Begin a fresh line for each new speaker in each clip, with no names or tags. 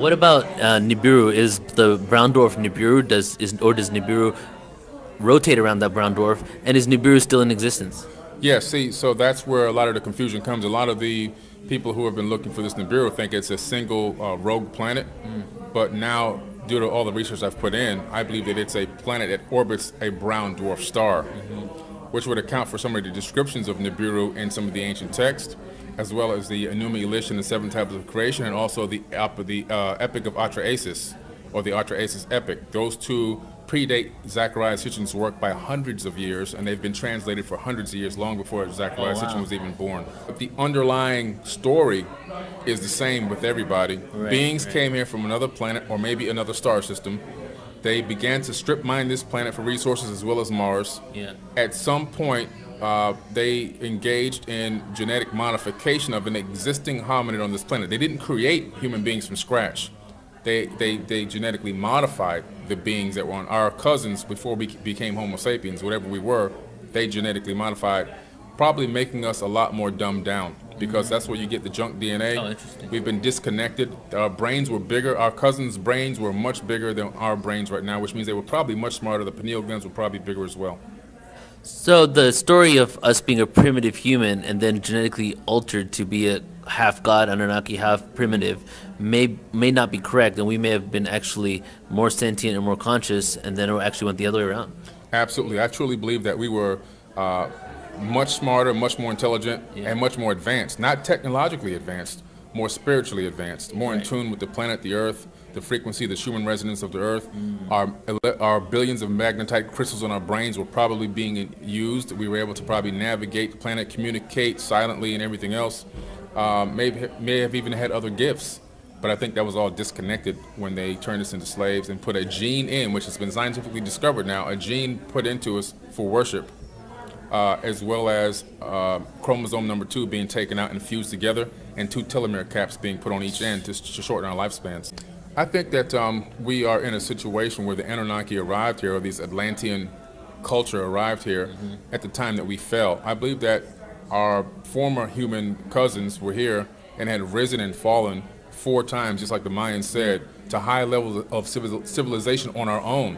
What about Nibiru? Is the brown dwarf Nibiru? Does Nibiru rotate around that brown dwarf? And is Nibiru still in existence?
Yeah, see, so that's where a lot of the confusion comes. A lot of the people who have been looking for this Nibiru think it's a single rogue planet, but now, due to all the research I've put in, I believe that it's a planet that orbits a brown dwarf star, which would account for some of the descriptions of Nibiru in some of the ancient texts, as well as the Enuma Elish and the Seven Tablets of Creation, and also the Epic of Atrahasis, or the Atrahasis Epic. Those two predate Zechariah Sitchin's work by hundreds of years, and they've been translated for hundreds of years, long before Zechariah Sitchin was even born. But the underlying story is the same with everybody. Beings came here from another planet or maybe another star system. They began to strip mine this planet for resources as well as Mars.
Yeah.
At some point, they engaged in genetic modification of an existing hominid on this planet. They didn't create human beings from scratch. They genetically modified the beings that were on our cousins before we became Homo sapiens, whatever we were. They genetically modified, probably making us a lot more dumbed down, because that's where you get the junk DNA.
Oh, interesting.
We've been disconnected. Our brains were bigger. Our cousins' brains were much bigger than our brains right now, which means they were probably much smarter. The pineal glands were probably bigger as well.
So the story of us being a primitive human and then genetically altered to be a half god, Anunnaki, half primitive, may not be correct, and we may have been actually more sentient and more conscious, and then it actually went the other way around.
Absolutely. I truly believe that we were much smarter, much more intelligent, and much more advanced. Not technologically advanced, more spiritually advanced, more in tune with the planet, the Earth, the frequency, the Schumann resonance of the Earth. Our billions of magnetite crystals in our brains were probably being used. We were able to probably navigate the planet, communicate silently, and everything else. May have even had other gifts. But I think that was all disconnected when they turned us into slaves and put a gene in, which has been scientifically discovered now, a gene put into us for worship, as well as chromosome number 2 being taken out and fused together, and 2 telomere caps being put on each end to shorten our lifespans. I think that we are in a situation where the Anunnaki arrived here, or this Atlantean culture arrived here at the time that we fell. I believe that our former human cousins were here and had risen and fallen 4 times, just like the Mayans said, to high levels of civilization on our own.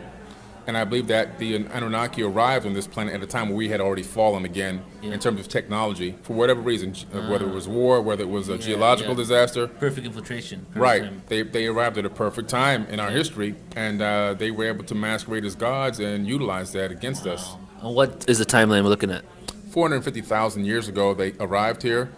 And I believe that the Anunnaki arrived on this planet at a time where we had already fallen again in terms of technology, for whatever reason, whether it was war, whether it was a geological disaster.
Perfect infiltration.
Right. They arrived at a perfect time in our history, and they were able to masquerade as gods and utilize that against us.
And what is the timeline we're looking at?
450,000 years ago, they arrived here.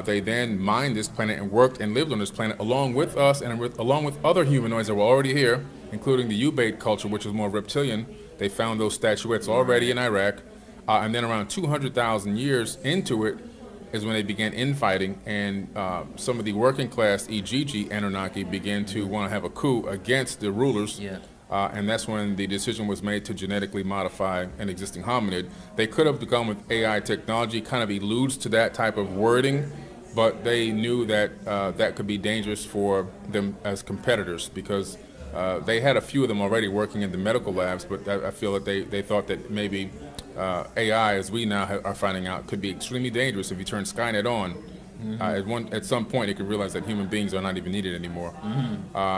They then mined this planet and worked and lived on this planet along with us and along with other humanoids that were already here, including the Ubaid culture, which was more reptilian. They found those statuettes already in Iraq. And then around 200,000 years into it is when they began infighting, and some of the working class Eigi Anunnaki began to want to have a coup against the rulers. And that's when the decision was made to genetically modify an existing hominid. They could have begun with AI technology, kind of alludes to that type of wording, but they knew that that could be dangerous for them as competitors, because they had a few of them already working in the medical labs, but I feel that they thought that maybe AI, as we now are finding out, could be extremely dangerous if you turn Skynet on. At some point, they could realize that human beings are not even needed anymore.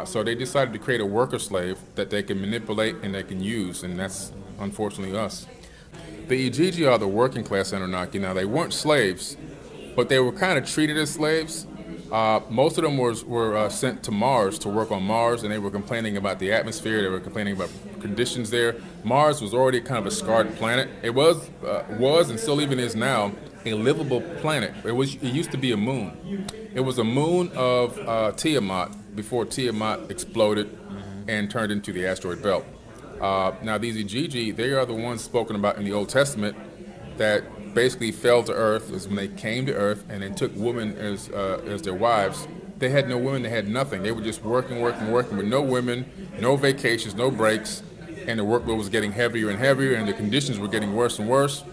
So they decided to create a worker slave that they can manipulate and they can use, and that's unfortunately us. The Eigi are the working class Anunnaki. Now, they weren't slaves, but they were kind of treated as slaves. Most of them were sent to Mars to work on Mars, and they were complaining about the atmosphere. They were complaining about conditions there. Mars was already kind of a scarred planet. It was and still even is now, a livable planet. It used to be a moon. It was a moon of Tiamat before Tiamat exploded and turned into the asteroid belt. Now these Eigi, they are the ones spoken about in the Old Testament that basically fell to Earth. Is when they came to Earth and they took women as their wives. They had no women, they had nothing. They were just working with no women, no vacations, no breaks, and the workload was getting heavier and heavier, and the conditions were getting worse and worse.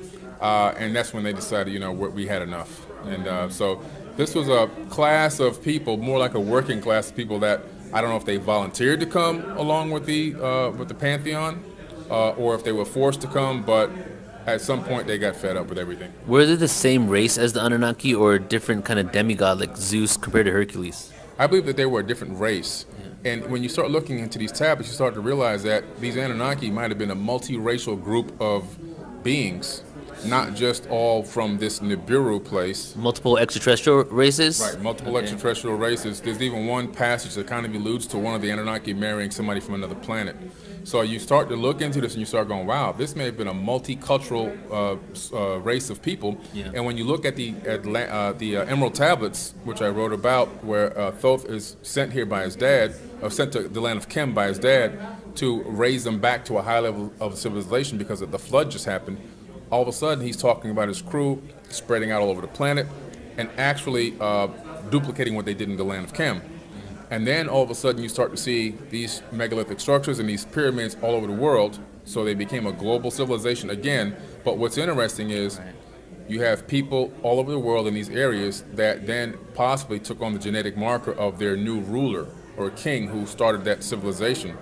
And that's when they decided, we had enough. And so this was a class of people, more like a working class of people that I don't know if they volunteered to come along with the Pantheon, or if they were forced to come, but at some point they got fed up with everything.
Were they the same race as the Anunnaki, or a different kind of demigod like Zeus compared to Hercules?
I believe that they were a different race. And when you start looking into these tablets, you start to realize that these Anunnaki might have been a multiracial group of beings, not just all from this Nibiru place.
Multiple extraterrestrial races.
Right, multiple extraterrestrial races. There's even one passage that kind of alludes to one of the Anunnaki marrying somebody from another planet. So you start to look into this and you start going, wow, this may have been a multicultural race of people.
Yeah.
And when you look at the Emerald Tablets, which I wrote about, where Thoth is sent here by his dad, or sent to the land of Khem by his dad, to raise them back to a high level of civilization because of the flood just happened, all of a sudden he's talking about his crew spreading out all over the planet and actually duplicating what they did in the land of Khem. And then all of a sudden you start to see these megalithic structures and these pyramids all over the world. So they became a global civilization again. But what's interesting is you have people all over the world in these areas that then possibly took on the genetic marker of their new ruler or king who started that civilization,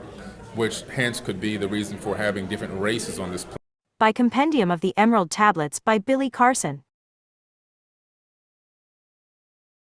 which hence could be the reason for having different races on this planet.
By Compendium of the Emerald Tablets by Billy Carson.